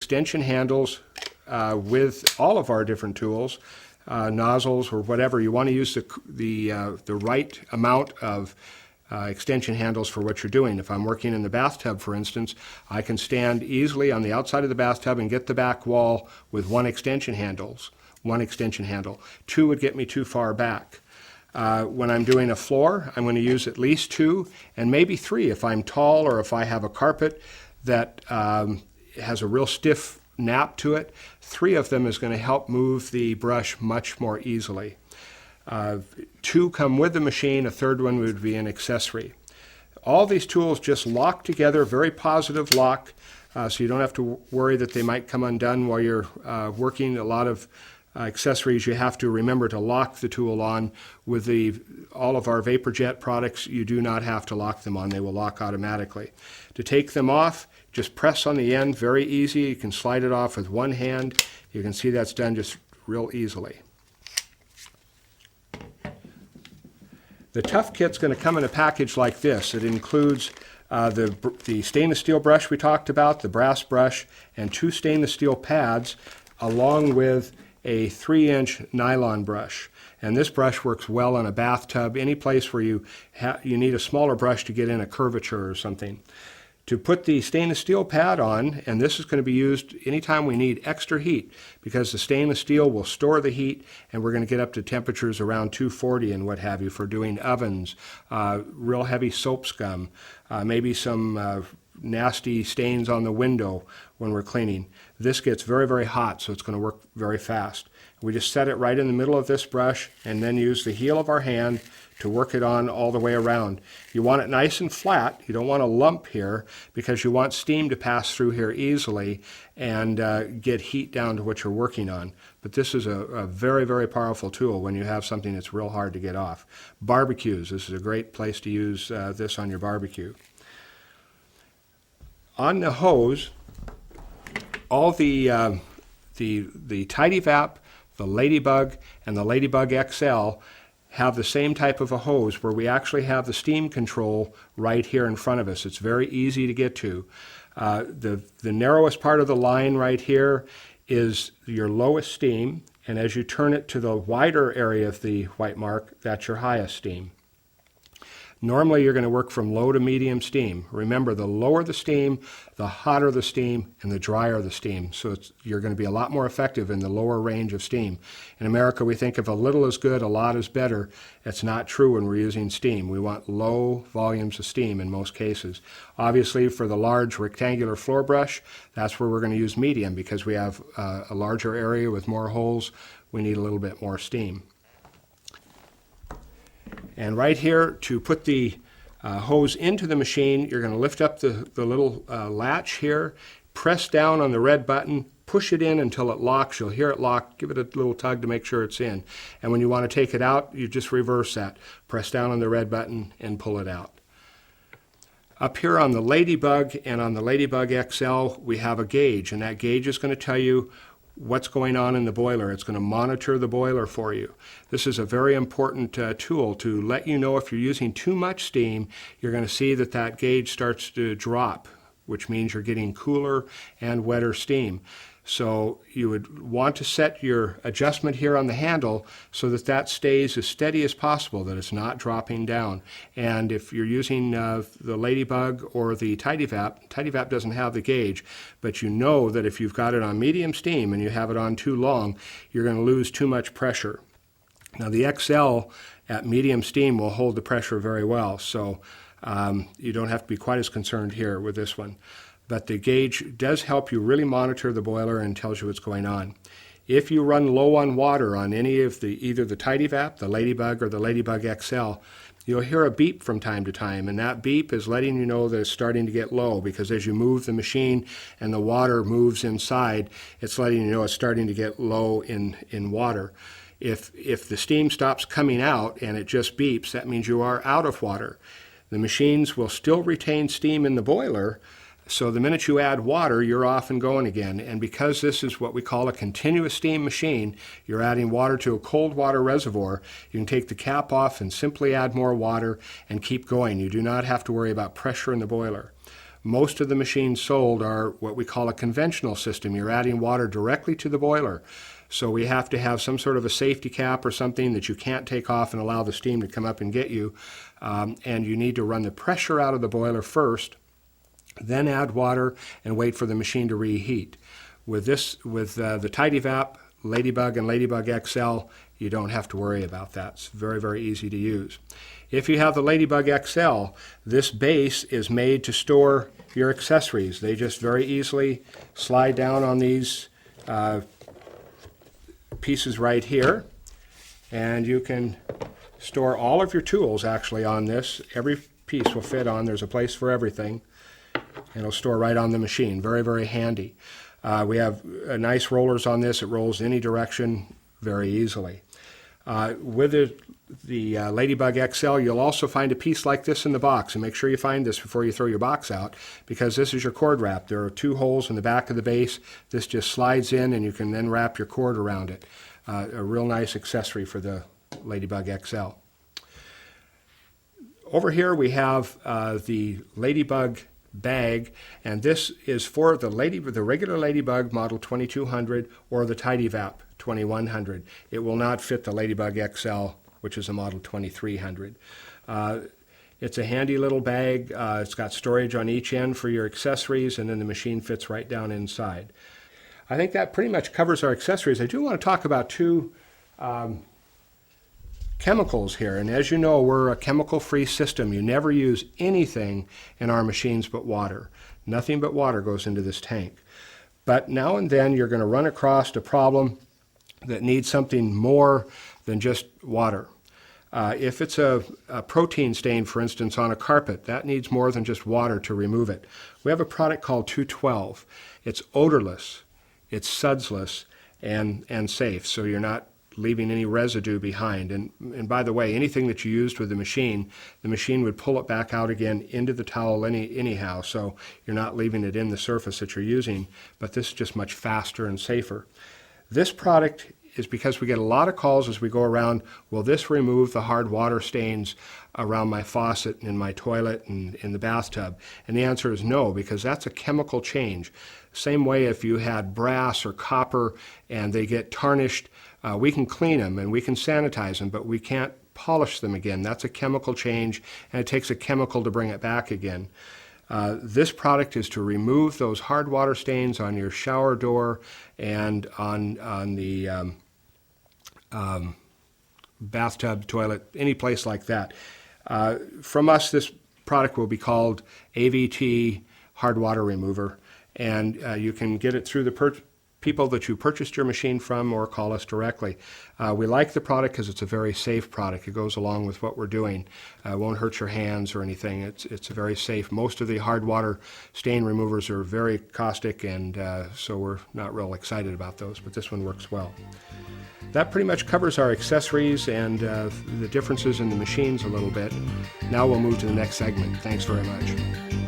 extension handles with all of our different tools, nozzles or whatever. You want to use the right amount of extension handles for what you're doing. If I'm working in the bathtub, for instance, I can stand easily on the outside of the bathtub and get the back wall with one extension handle. Two would get me too far back. When I'm doing a floor, I'm going to use at least 2 and maybe 3 if I'm tall or if I have a carpet that has a real stiff nap to it. 3 of them is going to help move the brush much more easily. 2 come with the machine, a 3rd one would be an accessory. All these tools just lock together, very positive lock, so you don't have to worry that they might come undone while you're working. A lot of accessories you have to remember to lock the tool on. With all of our VaporJet products, you do not have to lock them on. They will lock automatically. To take them off, just press on the end, very easy. You can slide it off with one hand. You can see that's done just real easily. The Tough Kit's going to come in a package like this. It includes the stainless steel brush we talked about, the brass brush, and 2 stainless steel pads, along with a 3-inch nylon brush. And this brush works well in a bathtub, any place where you need a smaller brush to get in a curvature or something. To put the stainless steel pad on, and this is going to be used anytime we need extra heat, because the stainless steel will store the heat, and we're going to get up to temperatures around 240 and what have you for doing ovens, real heavy soap scum, maybe some nasty stains on the window when we're cleaning. This gets very, very hot, so it's going to work very fast. We just set it right in the middle of this brush and then use the heel of our hand to work it on all the way around. You want it nice and flat. You don't want a lump here because you want steam to pass through here easily and get heat down to what you're working on. But this is a very, very powerful tool when you have something that's real hard to get off. Barbecues, this is a great place to use this on your barbecue. On the hose, all the TidyVap, the Ladybug, and the Ladybug XL have the same type of a hose where we actually have the steam control right here in front of us. It's very easy to get to. The narrowest part of the line right here is your lowest steam, and as you turn it to the wider area of the white mark, that's your highest steam. Normally you're going to work from low to medium steam. Remember, the lower the steam, the hotter the steam, and the drier the steam. So you're going to be a lot more effective in the lower range of steam. In America, we think if a little is good, a lot is better. It's not true when we're using steam. We want low volumes of steam in most cases. Obviously, for the large rectangular floor brush, that's where we're going to use medium because we have a larger area with more holes. We need a little bit more steam. And right here, to put the hose into the machine, you're going to lift up the little latch here, press down on the red button, push it in until it locks. You'll hear it lock. Give it a little tug to make sure it's in. And when you want to take it out, you just reverse that. Press down on the red button and pull it out. Up here on the Ladybug and on the Ladybug XL, we have a gauge, and that gauge is going to tell you what's going on in the boiler. It's going to monitor the boiler for you. This is a very important tool to let you know if you're using too much steam. You're going to see that that gauge starts to drop, which means you're getting cooler and wetter steam. So you would want to set your adjustment here on the handle so that that stays as steady as possible, that it's not dropping down. And if you're using the Ladybug or the TidyVap, TidyVap doesn't have the gauge, but you know that if you've got it on medium steam and you have it on too long, you're going to lose too much pressure. Now the XL at medium steam will hold the pressure very well, so you don't have to be quite as concerned here with this one. But the gauge does help you really monitor the boiler and tells you what's going on. If you run low on water on any of either the TidyVap, the Ladybug, or the Ladybug XL, you'll hear a beep from time to time, and that beep is letting you know that it's starting to get low, because as you move the machine and the water moves inside, it's letting you know it's starting to get low in water. If the steam stops coming out and it just beeps, that means you are out of water. The machines will still retain steam in the boiler, so the minute you add water, you're off and going again. And because this is what we call a continuous steam machine, you're adding water to a cold water reservoir, you can take the cap off and simply add more water and keep going. You do not have to worry about pressure in the boiler. Most of the machines sold are what we call a conventional system. You're adding water directly to the boiler. So we have to have some sort of a safety cap or something that you can't take off and allow the steam to come up and get you. And you need to run the pressure out of the boiler first, then add water and wait for the machine to reheat. With the TidyVap, Ladybug, and Ladybug XL, you don't have to worry about that. It's very, very easy to use. If you have the Ladybug XL, this base is made to store your accessories. They just very easily slide down on these pieces right here, and you can store all of your tools actually on this. Every piece will fit on. There's a place for everything, and it'll store right on the machine. Very, very handy. We have nice rollers on this. It rolls any direction very easily. With the Ladybug XL, you'll also find a piece like this in the box, and make sure you find this before you throw your box out, because this is your cord wrap. There are 2 holes in the back of the base. This just slides in, and you can then wrap your cord around it. A real nice accessory for the Ladybug XL. Over here we have the Ladybug bag, and this is for the regular Ladybug model 2200 or the TidyVap 2100. It will not fit the Ladybug XL, which is a model 2300. It's a handy little bag. It's got storage on each end for your accessories, and then the machine fits right down inside. I think that pretty much covers our accessories. I do want to talk about 2 chemicals here, and as you know, we're a chemical-free system. You never use anything in our machines but water. Nothing but water goes into this tank. But now and then you're going to run across a problem that needs something more than just water. If it's a protein stain, for instance, on a carpet, that needs more than just water to remove it. We have a product called 212. It's odorless, it's sudsless, and safe, so you're not leaving any residue behind. And by the way, anything that you used with the machine would pull it back out again into the towel anyhow, so you're not leaving it in the surface that you're using, but this is just much faster and safer. This product is because we get a lot of calls as we go around, will this remove the hard water stains around my faucet and in my toilet and in the bathtub? And the answer is no, because that's a chemical change. Same way if you had brass or copper and they get tarnished, we can clean them and we can sanitize them, but we can't polish them again. That's a chemical change, and it takes a chemical to bring it back again. This product is to remove those hard water stains on your shower door and on the bathtub, toilet, any place like that. From us, this product will be called AVT Hard Water Remover, and you can get it through the people that you purchased your machine from or call us directly. We like the product because it's a very safe product. It goes along with what we're doing. It won't hurt your hands or anything. It's very safe. Most of the hard water stain removers are very caustic, and so we're not real excited about those, but this one works well. That pretty much covers our accessories and the differences in the machines a little bit. Now we'll move to the next segment. Thanks very much.